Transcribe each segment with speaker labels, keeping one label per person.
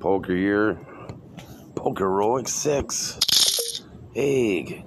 Speaker 1: poker here. Poker rolling 6. Egg.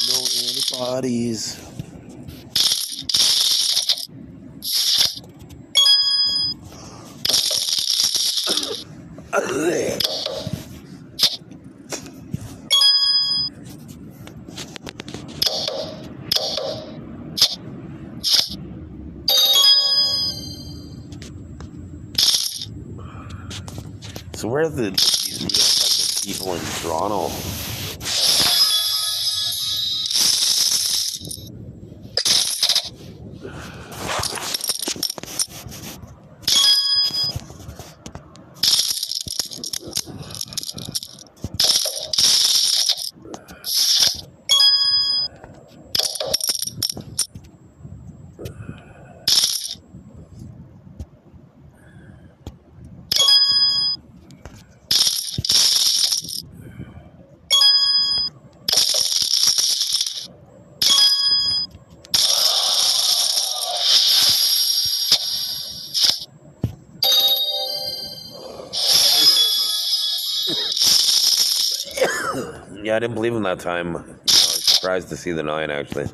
Speaker 1: No antibodies. So where are these real fucking people in Toronto? Yeah, I didn't believe him that time. I was surprised to see the 9, actually.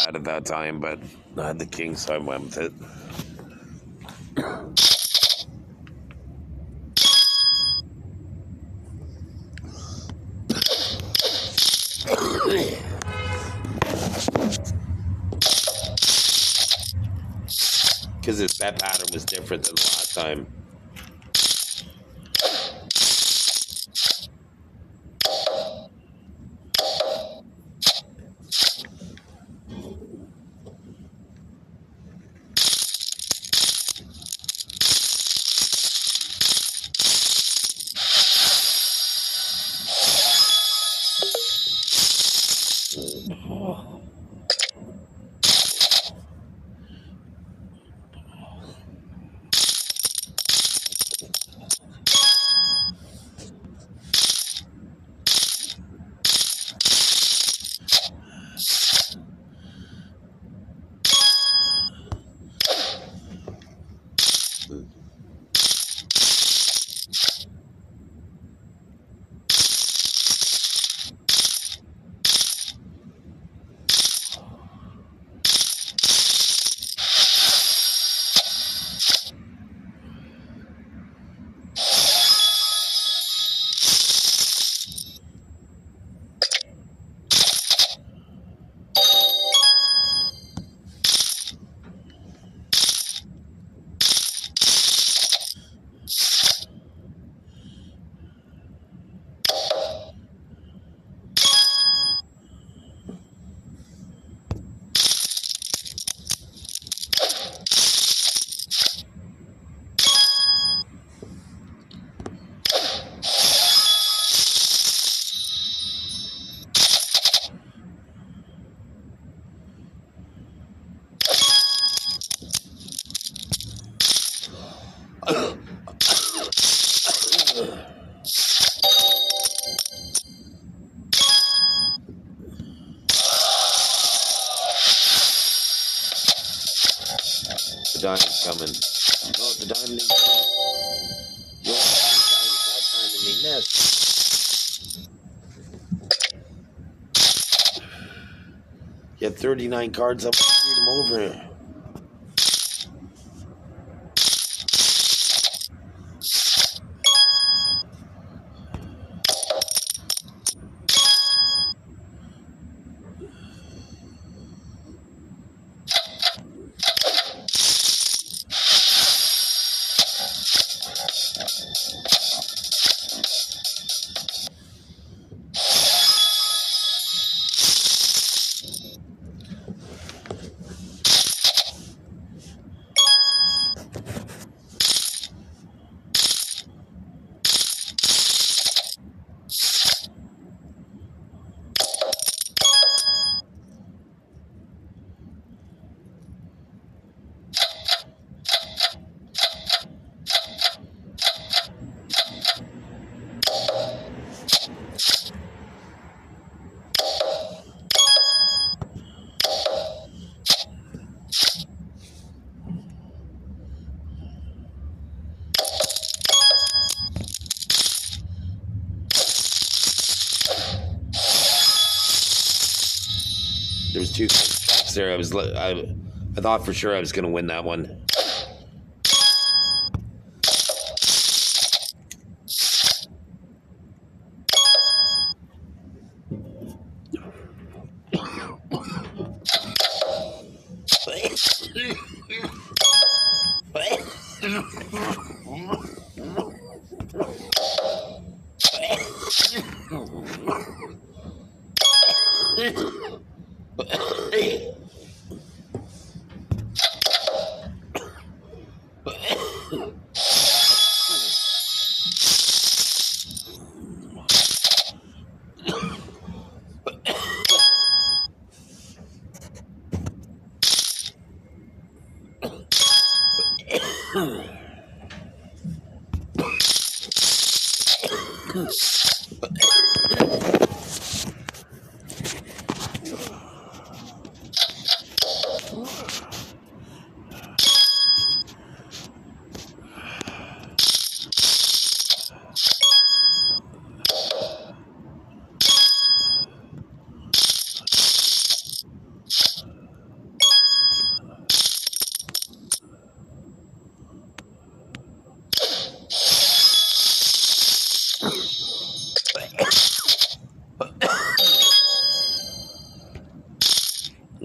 Speaker 1: At that time, but I had the king, so I went with it. Because his bet pattern was different than the last time. diamond's coming. Oh, the diamond is coming. You only have 2 diamonds that time, and they missed. You had 39 cards up, screwed them over. There was 2 tracks there. I thought for sure I was gonna win that one.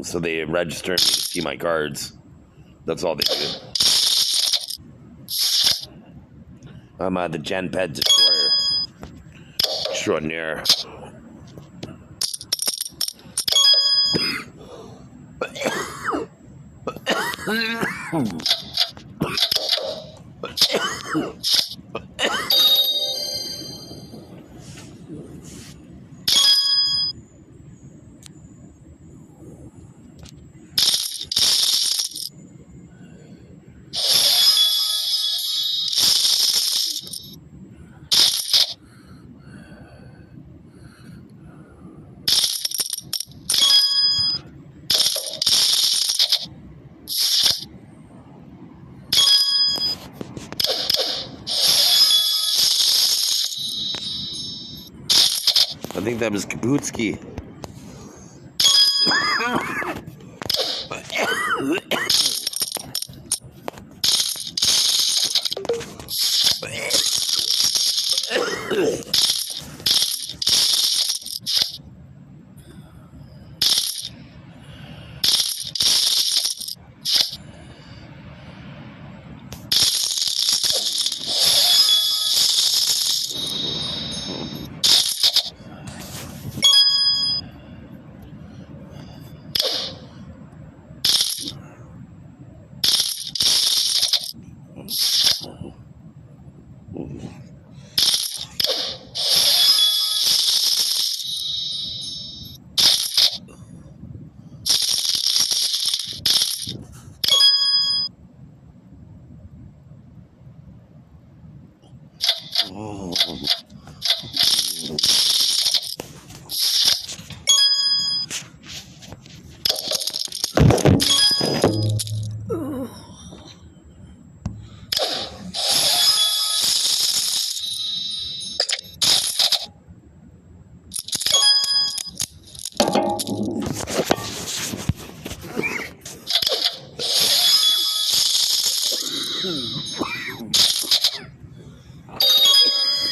Speaker 1: So they register me to see my cards. That's all they do. I'm the Gen Ped Destroyer Extraordinaire. I think that was Kabutsky.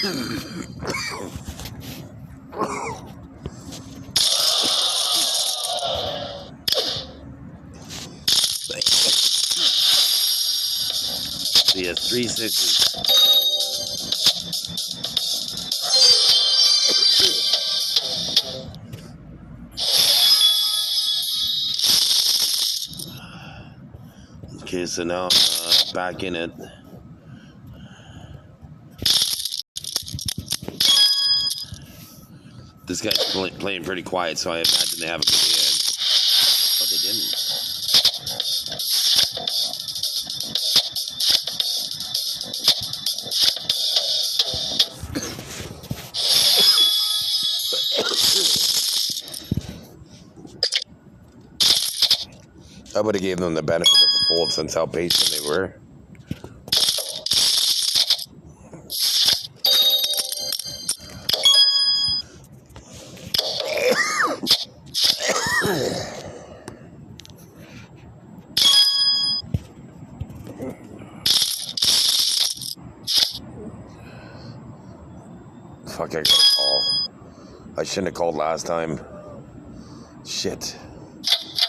Speaker 1: So he has 3 6s. Okay, so now I'm back in it. This guy's playing pretty quiet, so I imagine they have a good hand. But they didn't. I would have gave them the benefit of the fold since how patient they were. Fuck, I gotta call. I shouldn't have called last time. Shit.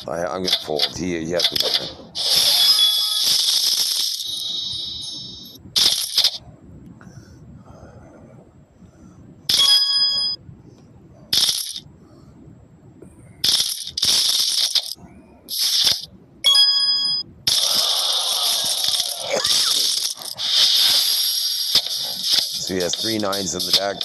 Speaker 1: I'm gonna fold. He has to win. So he has 3 9s in the deck.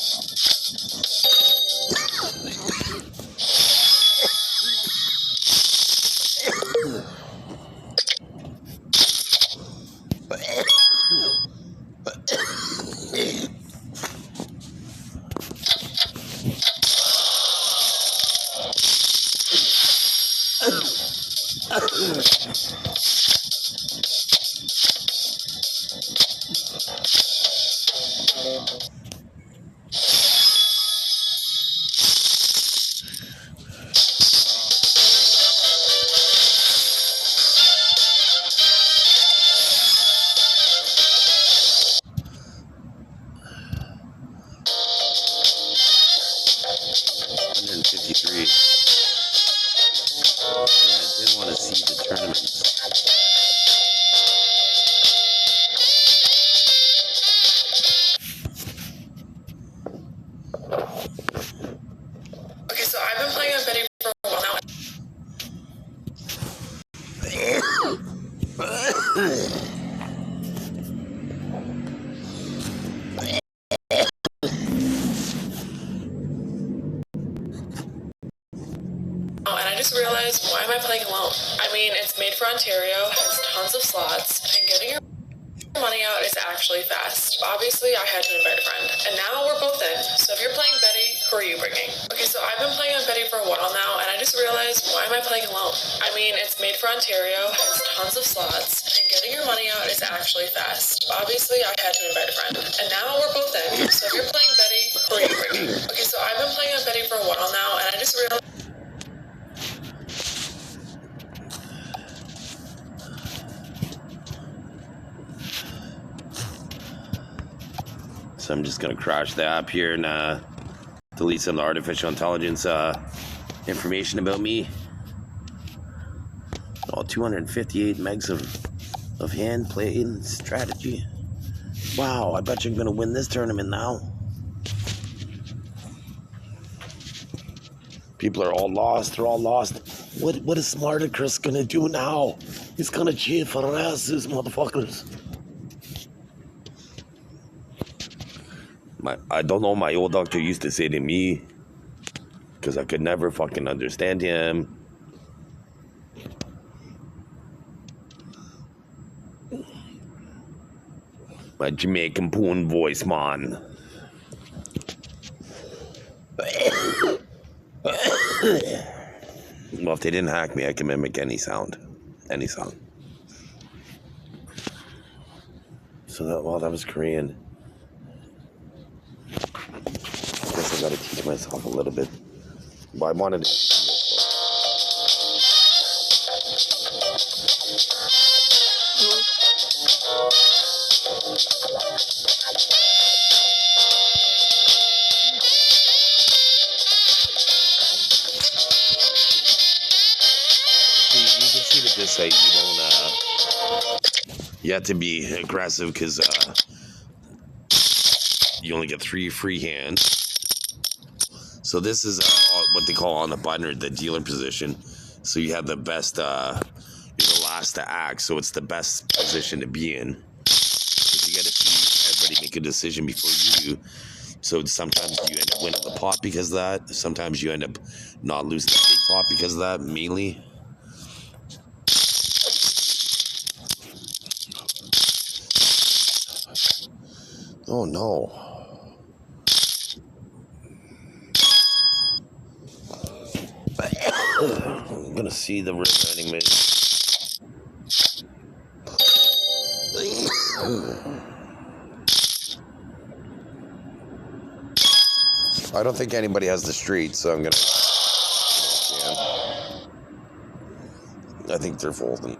Speaker 2: Realize, why am I playing alone? I mean, it's made for Ontario, has tons of slots, and getting your money out is actually fast. Obviously, I had to invite a friend, and now we're both in. So if you're playing Betty, who are you bringing? Okay, so I've been playing on Betty for a while now, and I just realized, why am I playing alone? I mean, it's made for Ontario, has tons of slots, and getting your money out is actually fast. Obviously, I had to invite a friend, and now we're both in. So if you're playing Betty, who are you bringing? Okay, so I've been playing on Betty for a while now, and I just realized.
Speaker 1: So I'm just going to crash the app here and delete some artificial intelligence information about me. Oh, 258 megs of hand playing strategy. Wow, I bet you're going to win this tournament now. People are all lost. They're all lost. What is Smarter Chris going to do now? He's going to cheer for us, these motherfuckers. I don't know, my old doctor used to say to me, because I could never fucking understand him. My Jamaican poon voice, man. Well, if they didn't hack me, I can mimic any sound. Any song. So that was Korean. I guess I gotta teach myself a little bit. But I wanted to. say you don't, you have to be aggressive because you only get 3 free hands. So this is what they call on the button or the dealer position. So you have the best, you're the last to act, so it's the best position to be in. Because you got to see everybody make a decision before you do. So sometimes you end up winning the pot because of that. Sometimes you end up not losing the big pot because of that, mainly. Oh no. I'm gonna see the river anyway. I don't think anybody has the street, so I'm gonna. Yeah. I think they're folding.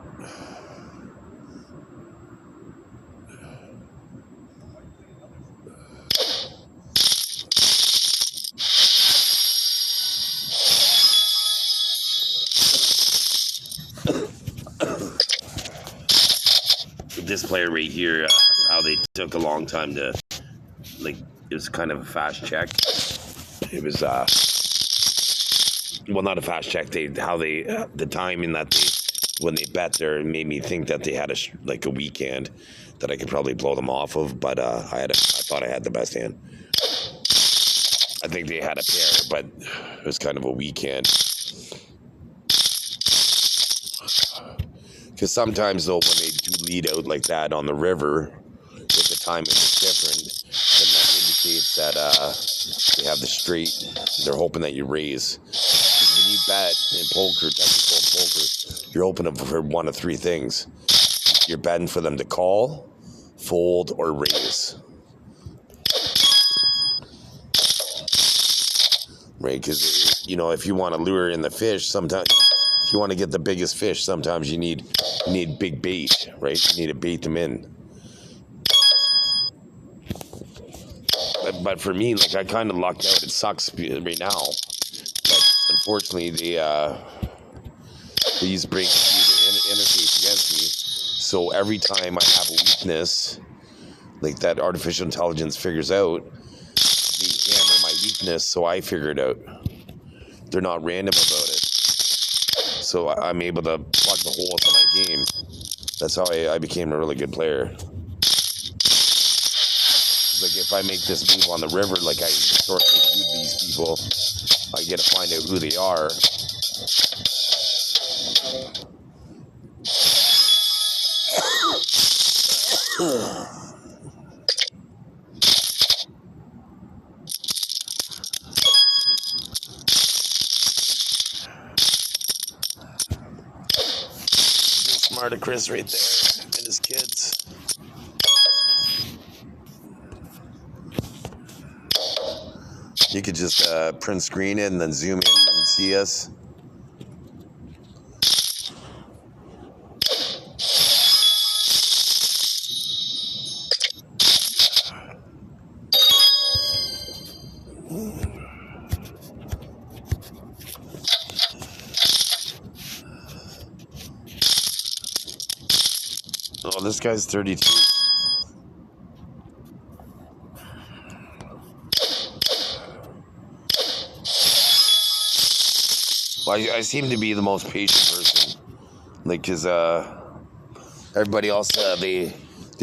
Speaker 1: This player right here, how they took a long time to, like, it was kind of a fast check. It was, well, not a fast check. The timing that when they bet there, made me think that they had a weekend that I could probably blow them off of. But I thought I had the best hand. I think they had a pair, but it was kind of a weekend. Because sometimes, though, when they do lead out like that on the river, if the timing is different, then that indicates that they have the straight. They're hoping that you raise. Because when you bet in poker, technical poker, you're opening for one of 3 things. You're betting for them to call, fold, or raise. Right? Because, if you want to lure in the fish, sometimes... If you want to get the biggest fish, sometimes you need big bait, right? You need to bait them in. But for me, I kind of lucked out. It sucks right now. But unfortunately, they use break interface against me. So every time I have a weakness, like that artificial intelligence figures out, they hammer my weakness, so I figure it out. They're not random about it. So I'm able to plug the holes in my game. That's how I became a really good player. Like if I make this move on the river, like I historically do these people, I get to find out who they are. Smart Chris right there and his kids. You could just print screen it and then zoom in and see us. Oh, this guy's 32. Well, I seem to be the most patient person. Because everybody else, they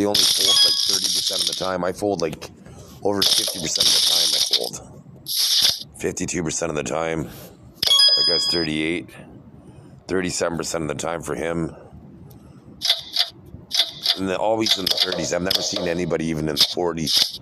Speaker 1: only fold 30% of the time. I fold over 50% of the time I fold. 52% of the time. That guy's 38. 37% of the time for him. And they're always in the 30s. I've never seen anybody even in the 40s.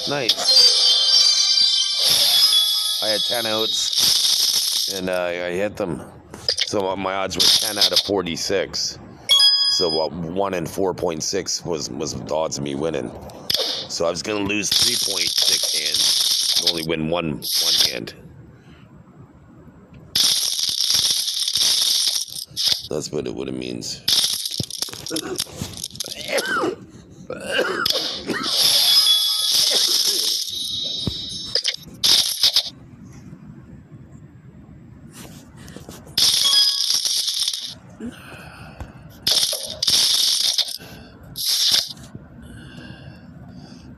Speaker 1: Nice. I had 10 outs. and I hit them. So my odds were 10 out of 46. So 1 in 4.6 was the odds of me winning. So I was gonna lose 3.6 hands and only win one hand. That's what it means.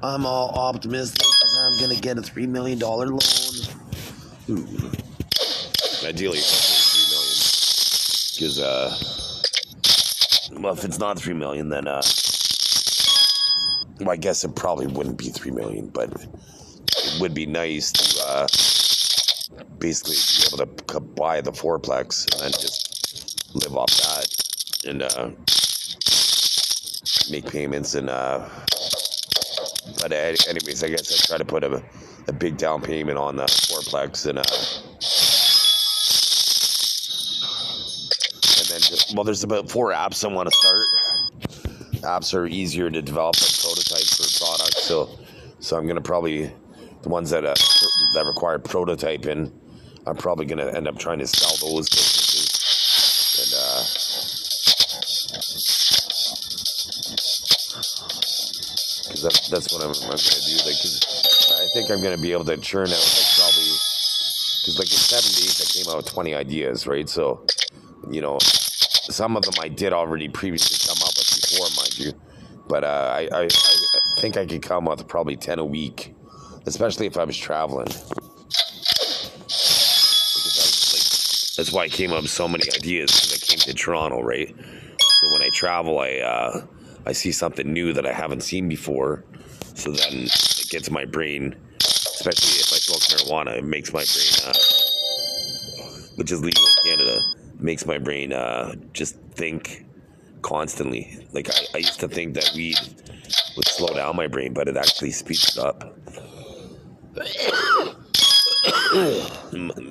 Speaker 1: I'm all optimistic because I'm going to get a $3 million loan. Ooh. Ideally, $3 million. Because, well, if it's not $3 million, then, well, I guess it probably wouldn't be $3 million, but it would be nice to, basically be able to buy the fourplex and then just live off that and, make payments and, but anyways, I guess I try to put a big down payment on the fourplex and then just, well, there's about 4 apps I want to start. Apps are easier to develop than prototypes for products, so I'm gonna probably the ones that require prototyping. I'm probably gonna end up trying to sell those businesses and because that's what I'm gonna do. Like, 'cause I think I'm gonna be able to churn out like probably because like in 7 days I came out with 20 ideas, right? So you know, some of them I did already previously come up with before, mind you, but I think I could come up with probably 10 a week, especially if I was traveling. Because that's why I came up with so many ideas, because I came to Toronto, right? So when I travel, I see something new that I haven't seen before, so then it gets my brain, especially if I smoke marijuana, it makes my brain, which is legal in Canada, makes my brain just think constantly. Like I used to think that weed would slow down my brain, but it actually speeds it up.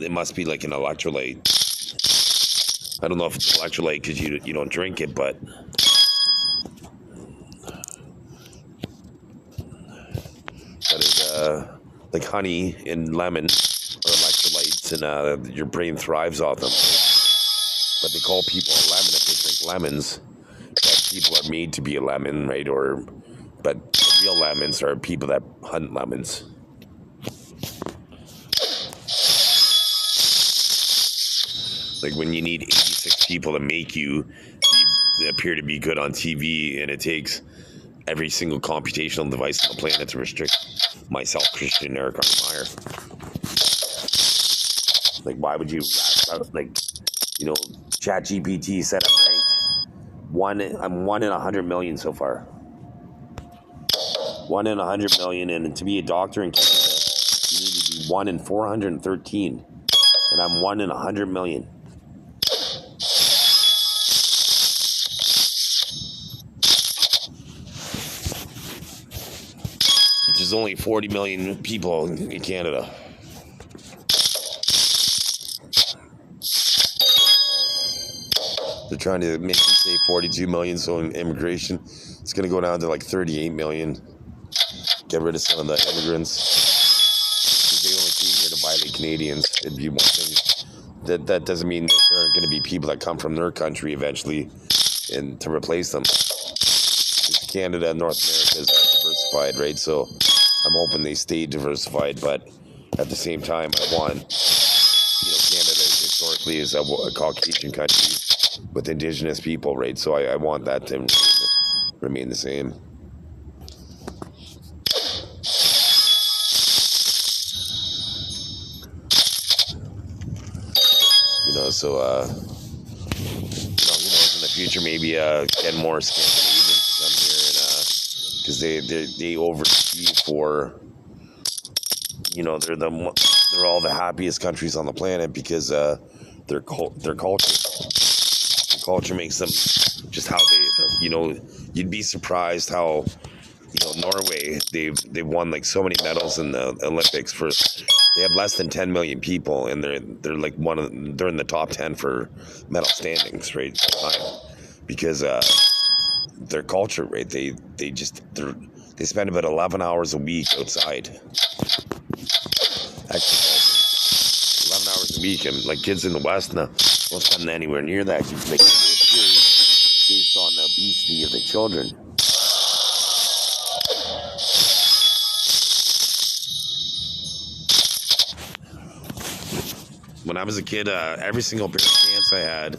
Speaker 1: It must be like an electrolyte. I don't know if it's electrolyte because you don't drink it, but it's like honey and lemon are electrolytes, and your brain thrives off them. But they call people a lemon if they drink lemons. But people are made to be a lemon, right? But real lemons are people that hunt lemons. Like when you need 86 people to make you appear to be good on TV, and it takes every single computational device on the planet to restrict myself, Christian Erik Arne Meyer. Like, why would you, like, you know, ChatGPT said I'm ranked I'm 1 in 100 million so far. 1 in 100 million, and to be a doctor in Canada, you need to be 1 in 413, and I'm 1 in 100 million. There's only 40 million people in Canada. They're trying to make me say 42 million, so in immigration, it's going to go down to like 38 million. Get rid of some of the immigrants. If they only came here to violate Canadians, it'd be one thing. That doesn't mean that there aren't going to be people that come from their country eventually and to replace them. Canada and North America is diversified, right? So I'm hoping they stay diversified, but at the same time, I want, Canada historically is a Caucasian country with Indigenous people, right? So I want that to remain the same. So who knows in the future, maybe get more Scandinavians to come here, and because they oversee for, they're all the happiest countries on the planet because their culture makes them just how they, you'd be surprised how, Norway, they've won like so many medals in the Olympics for, They have less than 10 million people, and they're like they're in the top 10 for medal standings, right? Because their culture, right? They spend about 11 hours a week outside exercising. 11 hours a week, and like kids in the West now don't spend anywhere near that. It's like based on the obesity of the children. When I was a kid, every single pair of pants I had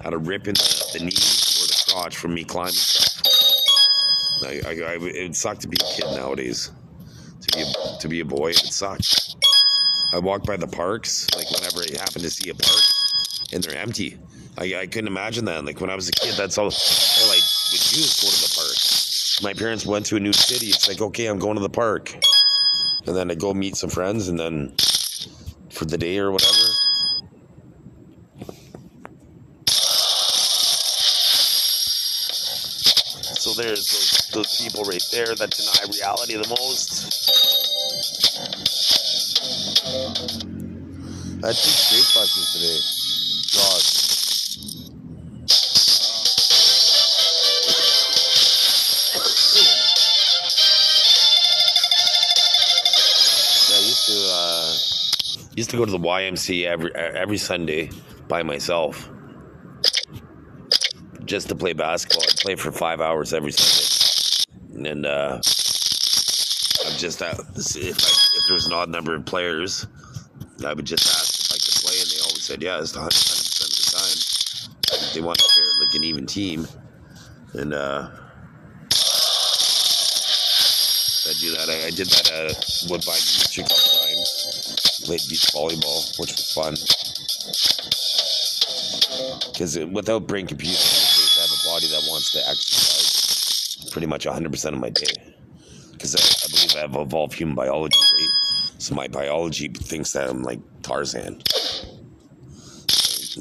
Speaker 1: a rip in the knees or the crotch from me climbing stuff. It sucked to be a kid nowadays. To be a boy, it sucked. I walked by the parks, like whenever I happen to see a park, and they're empty. I couldn't imagine that. Like when I was a kid, that's all I would do is go to the park. My parents went to a new city. It's like, okay, I'm going to the park, and then I go meet some friends, and then for the day or whatever. So there's those people right there that deny reality the most. I had 2 straight buses today. God. Yeah, I used to go to the YMCA every Sunday by myself. Just to play basketball. I'd play for 5 hours every Sunday. And I'm just if there was an odd number of players, I would just ask if I could play, and they always said yes 100% of the time. They want to share like an even team, and I do that. I did that at Woodbine Beach a couple times. Played beach volleyball, which was fun. Because without brain computer interface, I have a body that wants to exercise pretty much 100% of my day. Because I believe I have evolved human biology, right? So my biology thinks that I'm like Tarzan.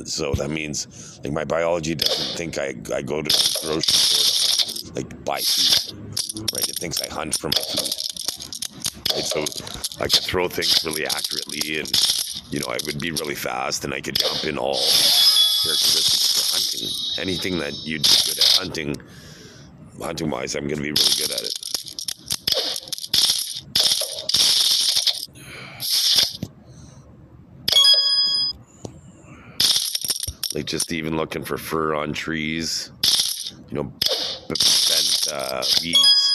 Speaker 1: So that means like my biology doesn't think I go to the grocery store to like buy food, right? It thinks I hunt for my food. Right? So I could throw things really accurately, and I would be really fast, and I could jump in all characteristics for hunting. Anything that you'd be good at hunting wise, I'm going to be really good at it. Like just even looking for fur on trees, bent weeds.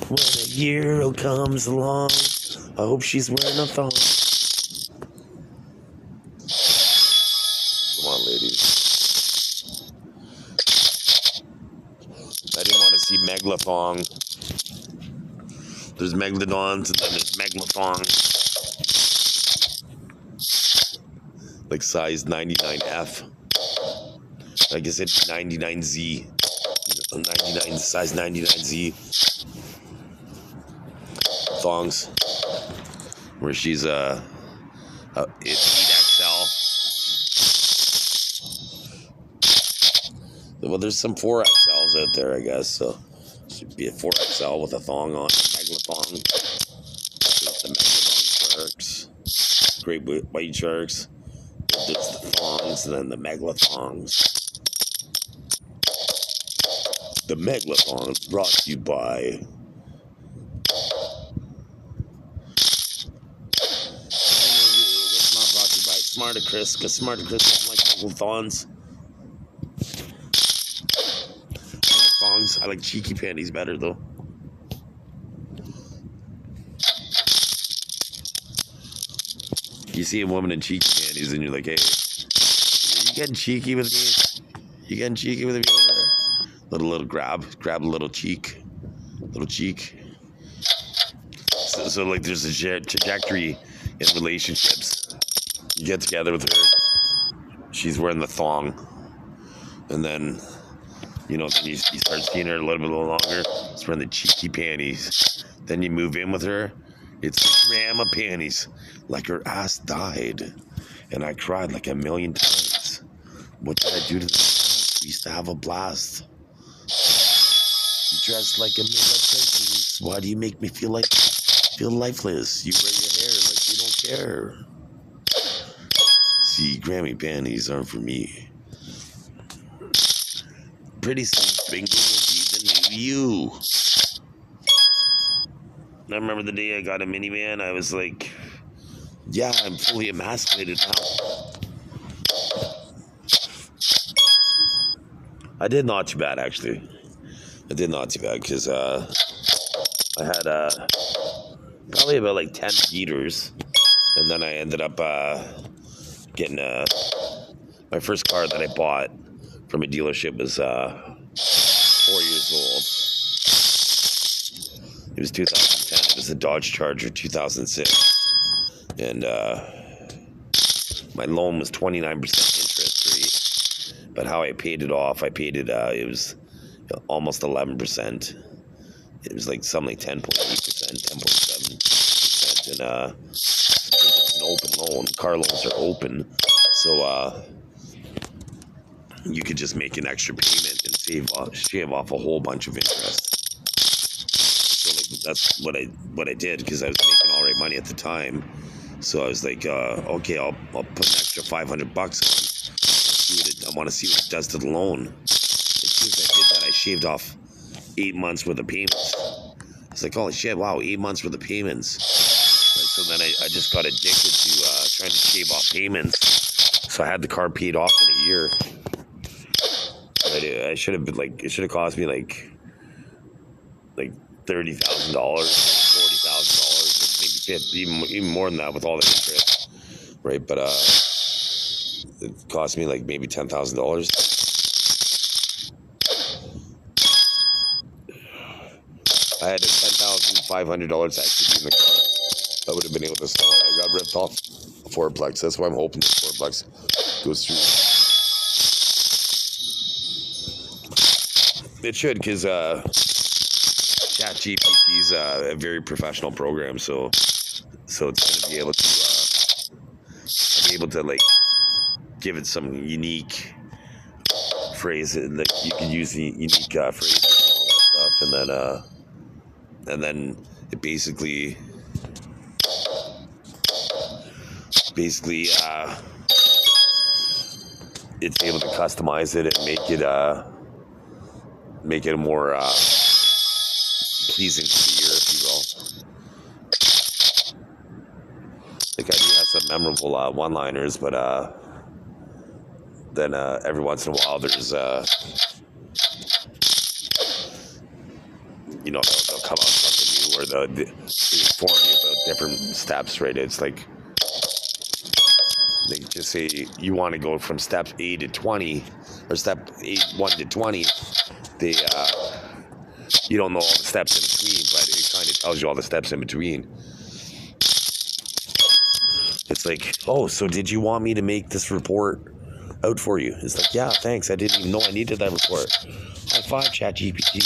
Speaker 1: When a hero comes along, I hope she's wearing a thong. Come on, ladies. I didn't want to see meglathong. There's megalodons, and then there's meglathong. Like size 99F. I guess it's 99Z. 99, size 99Z. Thongs, where she's it's 8XL. Well, there's some 4XLs out there, I guess. So should be a 4XL with a thong on, a meglathong. There's the megalodon sharks, great white sharks. There's the thongs, and then the meglathongs. The meglathon is brought to you by. Smarticris, because Smarticris doesn't like meglathons. I like thongs thongs. I like cheeky panties better though. You see a woman in cheeky panties and you're like, hey, are you getting cheeky with me? You getting cheeky with me over there? Little grab a little cheek. So like there's a trajectory in relationships. You get together with her, she's wearing the thong, and then then you start seeing her a little bit longer, she's wearing the cheeky panties. Then you move in with her, it's a gram of panties, like her ass died, and I cried like a million times. What did I do to the ass? We used to have a blast. You dress like a midlife crisis. Why do you make me feel lifeless? You wear your hair like you don't care. See, Grammy panties aren't for me. Pretty soon, Bingo will be the new you. I remember the day I got a minivan, I was like, yeah, I'm fully emasculated now. I did not too bad, actually. I did not too bad, because I had probably about like 10 beaters, and then I ended up getting my first car that I bought from a dealership was 4 years old. It was 2010. It was a Dodge Charger 2006, and my loan was 29% interest rate. But how I paid it off, it was almost 11%. It was like something like 10.8%, 10.7%, and it's an open loan. Car loans are open, so you could just make an extra payment and shave off a whole bunch of interest. So like that's what I did, because I was making all right money at the time. So I was like, okay, I'll put an extra $500 on. I want to see what it does to the loan. As soon as I did that, I shaved off 8 months worth of payments. I was like, holy shit, wow, 8 months worth of payments. And so then I just got addicted to trying to shave off payments. So I had the car paid off in a year. I should have been like, it should have cost me like $30,000, $40,000, maybe 50, even more than that with all the interest, right? But it cost me like maybe $10,000. I had $10,500 actually in the car. I would have been able to sell it. I got ripped off a fourplex. That's why I'm hoping the fourplex goes through. It should, because ChatGPT is a very professional program, so it's going to be able to I'll be able to like give it some unique phrases. Like you can use the unique phrases and all that stuff, and then it basically it's able to customize it and make it more pleasing to the ear, if you will. Like I do have some memorable one-liners, but then every once in a while there's they'll come out with something new, or they inform you about different steps, right? It's like they just say you want to go from step A to 20, or step 1 to 20. They you don't know all the steps in between, but it kind of tells you all the steps in between. It's like, oh, so did you want me to make this report out for you? It's like, yeah, thanks. I didn't even know I needed that report. High five, ChatGPT.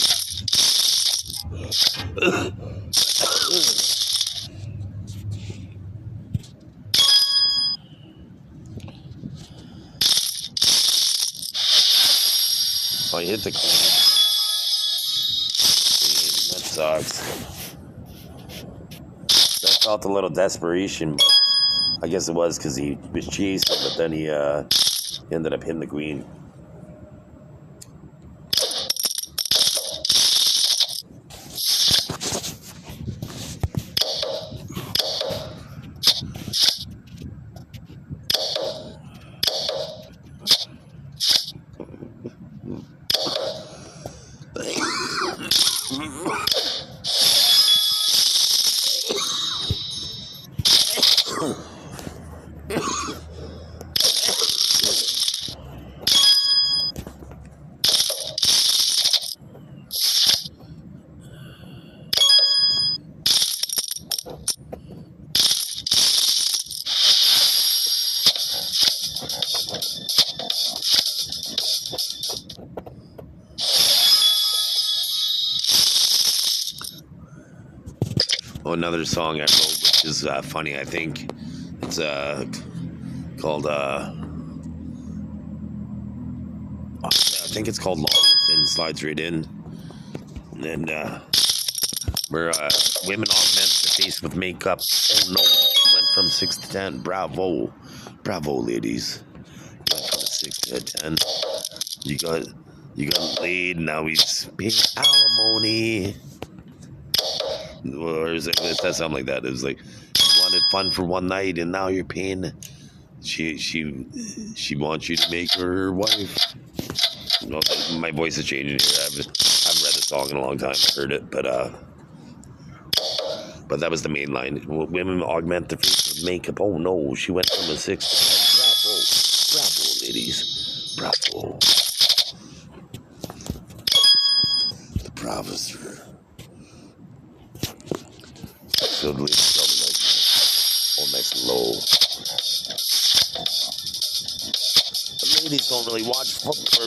Speaker 1: I hit the clean. That sucks. That felt a little desperation, but I guess it was because he was chasing, but then he ended up hitting the queen. another song I wrote, which is funny. I think it's called I think it's called Long and Thin Slides Right In, and where women augment their face with makeup. Oh no, she went from 6 to 10. Bravo, ladies. You went from a 6 to a 10. You got laid. Now he's paying alimony. Or is it said something like that? It was like, you wanted fun for one night, and now you're paying. She wants you to make her wife. No, my voice is changing here. I haven't read the song in a long time. I heard it, but that was the main line. Women augment their face with makeup. Oh no, she went from a 6 to 10. Bravo, ladies, bravo. The bravos are. So the ladies probably like, oh, nice and low. The ladies don't really watch poker.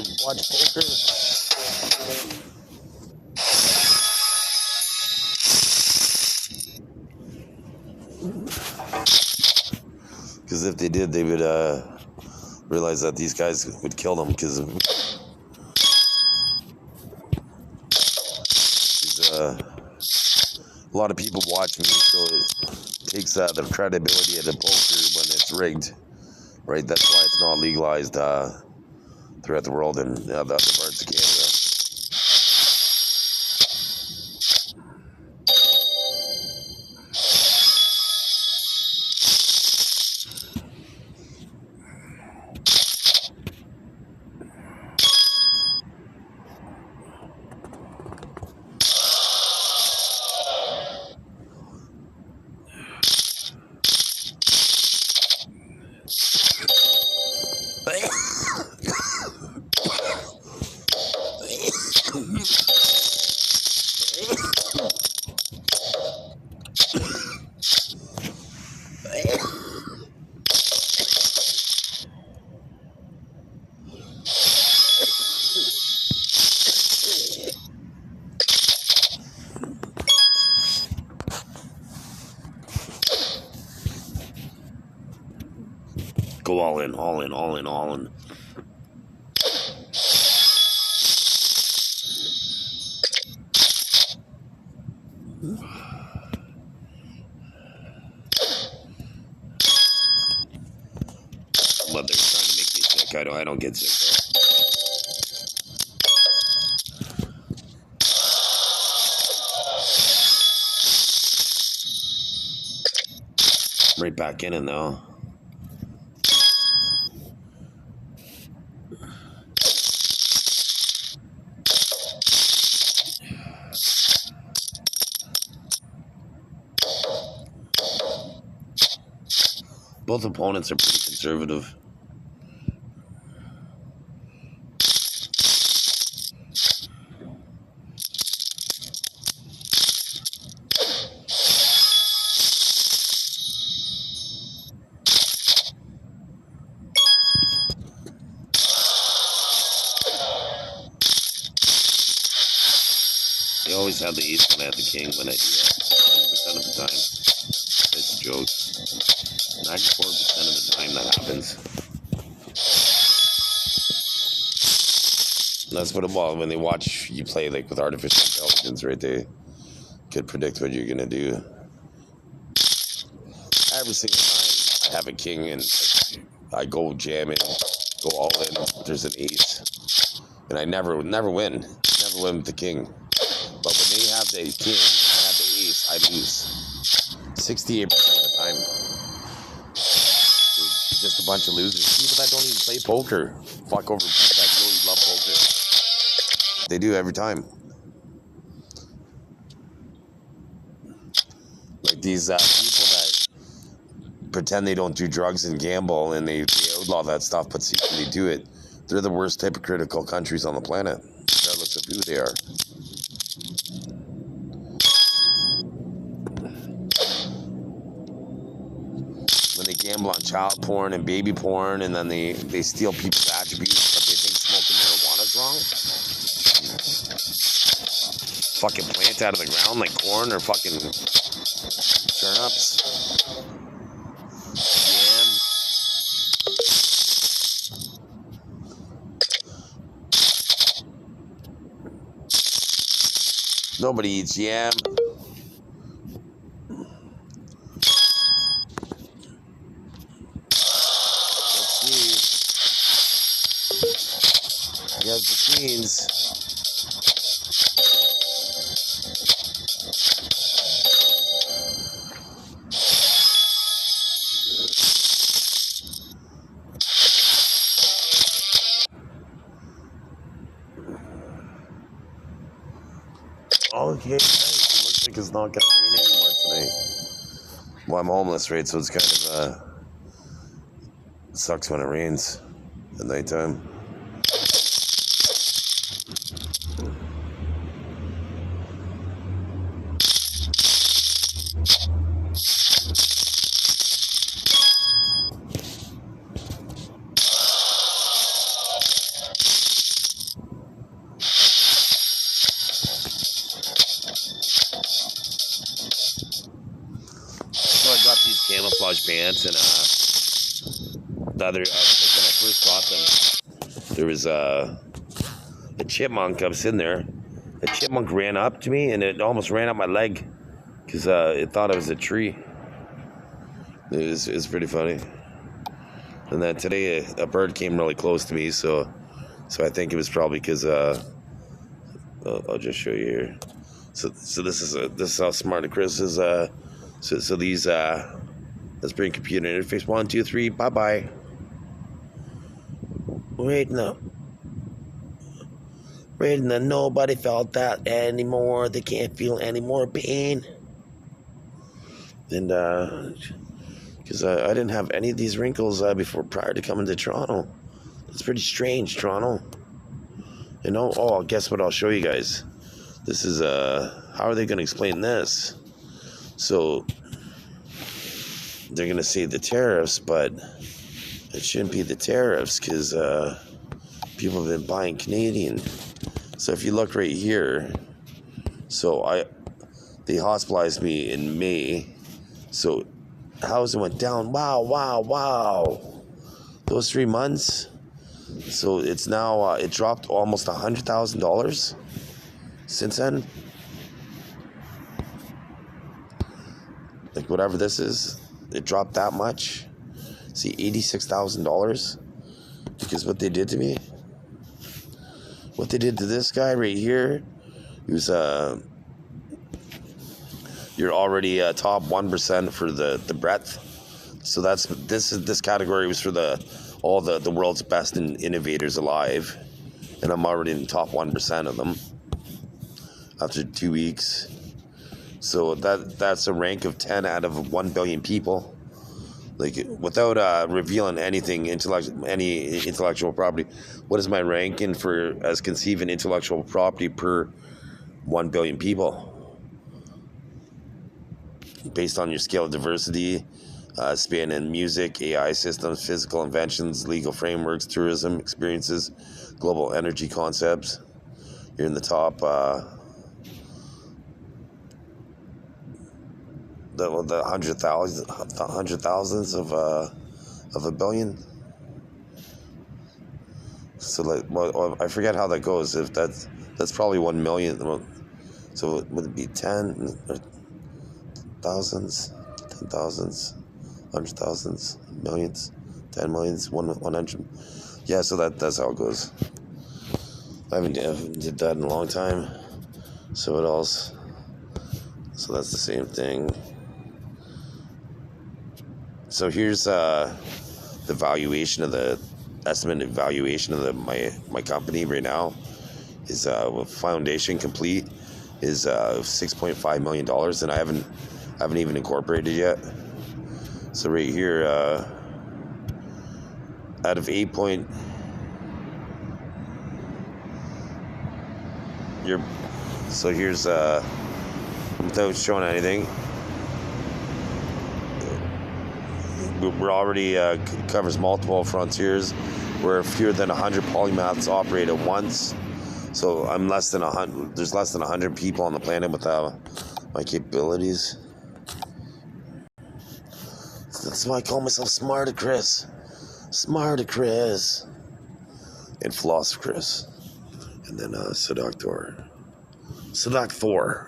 Speaker 1: Because if they did, they would realize that these guys would kill them. Because a lot of people watch me, so it takes the credibility of the poker when it's rigged, right? That's why it's not legalized throughout the world and the other parts of Canada. Go all in. But they're trying to make me sick. I don't get sick though. Right back in it though. Both opponents are pretty conservative. They always have the ace when I have the king when I do that. 100% of the time. It's a joke. 94% of the time that happens. And that's what when they watch you play like with artificial intelligence, right? They could predict what you're gonna do. Every single time I have a king and I go jamming, go all in. There's an ace, and I never win. Never win with the king. But when they have the king, I have the ace, I lose. 68% of the time. Just a bunch of losers. People that don't even play poker. Fuck over people that really love poker. They do every time. Like these people that pretend they don't do drugs and gamble and they outlaw that stuff but secretly do it. They're the worst hypocritical countries on the planet, regardless of who they are. When they gamble on child porn and baby porn, and then they steal people's attributes, but they think smoking marijuana is wrong. Fucking plant out of the ground like corn or fucking snaps. Jam. Nobody eats yam. Let's see. Here's the beans. Okay, nice. It looks like it's not gonna rain anymore tonight. Well, I'm homeless, right? So it's kind of sucks when it rains at nighttime. So I got these camouflage pants, and the other when I first got them, there was a chipmunk. I was sitting there. A chipmunk ran up to me, and it almost ran up my leg because it thought I was a tree. It was pretty funny. And then today, a bird came really close to me, so I think it was probably because I'll just show you here. So this is how smart Chris is. So these let's bring computer interface 1, 2, 3. Bye. Wait, no. Nobody felt that anymore. They can't feel any more pain. And because I didn't have any of these wrinkles prior to coming to Toronto. It's pretty strange, Toronto. You know. Oh, guess what? I'll show you guys. This is how are they going to explain this? So they're going to say the tariffs, but it shouldn't be the tariffs because people have been buying Canadian. So if you look right here, so they hospitalized me in May. So housing went down. Wow. Those 3 months. So it's now it dropped almost $100,000 since then. Like whatever this is, it dropped that much. See, $86,000 because what they did to me. What they did to this guy right here, he was you're already top 1% for the breadth. So this category was for all the world's best innovators alive, and I'm already in the top 1% of them after 2 weeks. So that's a rank of 10 out of 1 billion people. Like without revealing any intellectual property, what is my ranking for as conceiving intellectual property per 1 billion people? Based on your scale of diversity, spanning music, AI systems, physical inventions, legal frameworks, tourism experiences, global energy concepts. You're in the top. The hundred thousands of a billion. So well, I forget how that goes. If that's probably 1 million. So would it be 10 or thousands, 10,000s, 100,000s, millions, 10 millions, 100? Yeah. So that's how it goes. I haven't did that in a long time. So what else? So that's the same thing. So here's the valuation of the estimated valuation of my company right now is foundation complete is $6.5 million, and I haven't even incorporated yet. So right here, out of 8 point, so here's without showing anything. We're already covers multiple frontiers where fewer than 100 polymaths operate at once. So I'm less than 100. There's less than 100 people on the planet with my capabilities. That's why I call myself Smarter Chris. Smarter Chris. And Philosopher Chris. And then Seductor.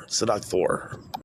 Speaker 1: Seductor.